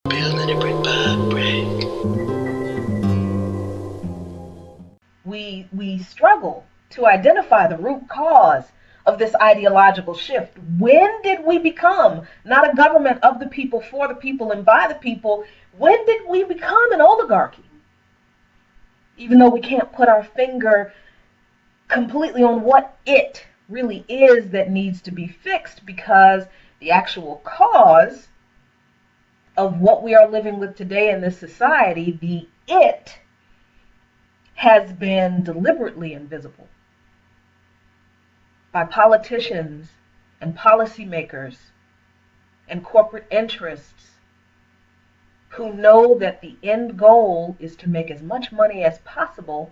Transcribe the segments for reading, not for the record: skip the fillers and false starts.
Building it brick by brick. We struggle to identify the root cause of this ideological shift. When did we become not a government of the people, for the people, and by the people? When did we become an oligarchy? Even though we can't put our finger completely on what it really is that needs to be fixed, because the actual cause of what we are living with today in this society, the it, has been deliberately invisible by politicians and policymakers and corporate interests who know that the end goal is to make as much money as possible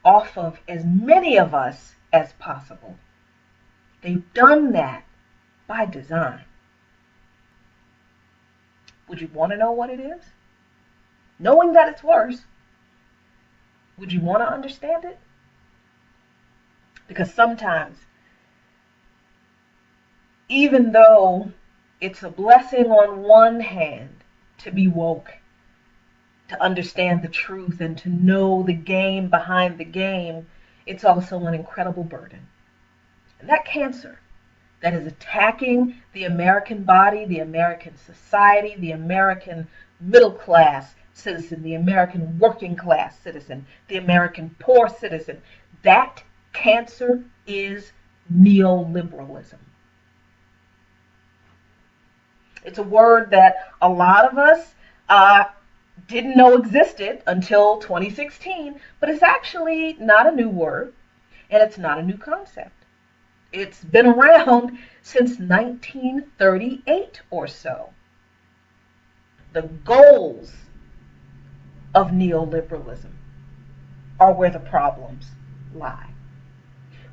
off of as many of us as possible. They've done that by design. Would you want to know what it is? Knowing that it's worse, would you want to understand it? Because sometimes, even though it's a blessing on one hand to be woke, to understand the truth and to know the game behind the game, it's also an incredible burden. And that cancer that is attacking the American body, the American society, the American middle class citizen, the American working class citizen, the American poor citizen, that cancer is neoliberalism. It's a word that a lot of us didn't know existed until 2016, but it's actually not a new word, and it's not a new concept. It's been around since 1938 or so. The goals of neoliberalism are where the problems lie.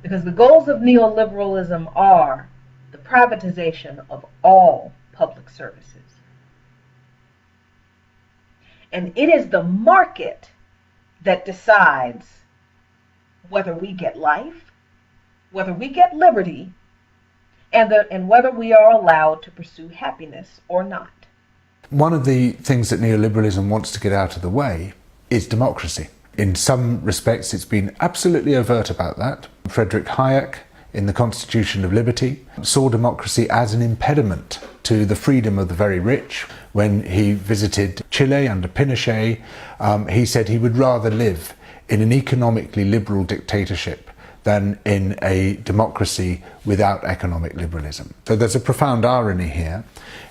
Because the goals of neoliberalism are the privatization of all public services. And it is the market that decides whether we get life, whether we get liberty, and whether we are allowed to pursue happiness or not. One of the things that neoliberalism wants to get out of the way is democracy. In some respects, it's been absolutely overt about that. Friedrich Hayek, in The Constitution of Liberty, saw democracy as an impediment to the freedom of the very rich. When he visited Chile under Pinochet, he said he would rather live in an economically liberal dictatorship than in a democracy without economic liberalism. So there's a profound irony here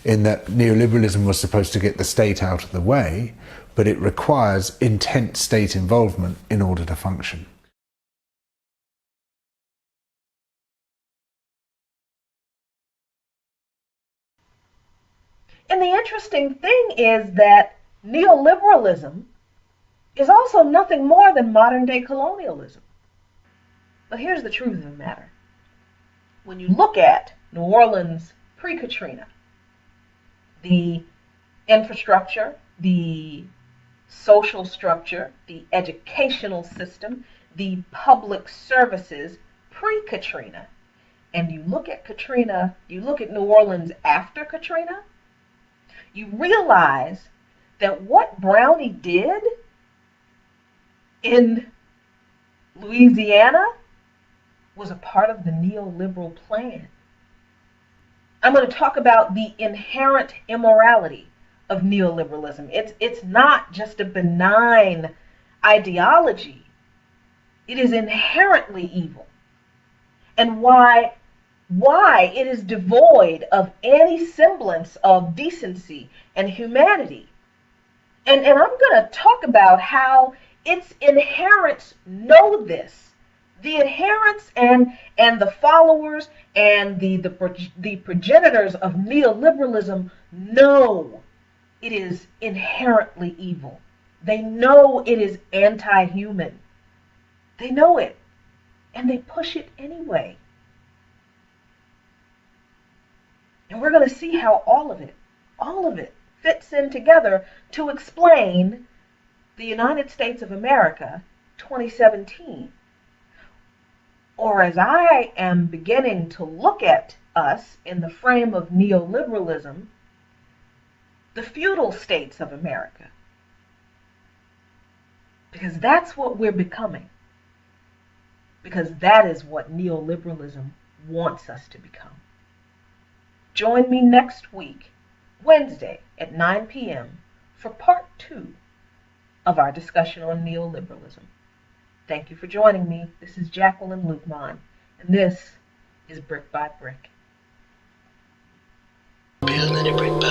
in that neoliberalism was supposed to get the state out of the way, but it requires intense state involvement in order to function. And the interesting thing is that neoliberalism is also nothing more than modern day colonialism. But here's the truth of the matter. When you look at New Orleans pre-Katrina, the infrastructure, the social structure, the educational system, the public services pre-Katrina, and you look at Katrina, you look at New Orleans after Katrina, you realize that what Brownie did in Louisiana was a part of the neoliberal plan. I'm going to talk about the inherent immorality of neoliberalism. It's not just a benign ideology. It is inherently evil. And why it is devoid of any semblance of decency and humanity. And I'm going to talk about how its adherents know this. The adherents and the followers and the progenitors of neoliberalism know it is inherently evil. They know it is anti-human. They know it, and they push it anyway. And we're going to see how all of it fits in together to explain the United States of America 2017. Or as I am beginning to look at us in the frame of neoliberalism, the feudal states of America. Because that's what we're becoming. Because that is what neoliberalism wants us to become. Join me next week, Wednesday at 9 p.m. for part 2 of our discussion on neoliberalism. Thank you for joining me. This is Jacqueline Luqman, and this is Brick by Brick. Building it brick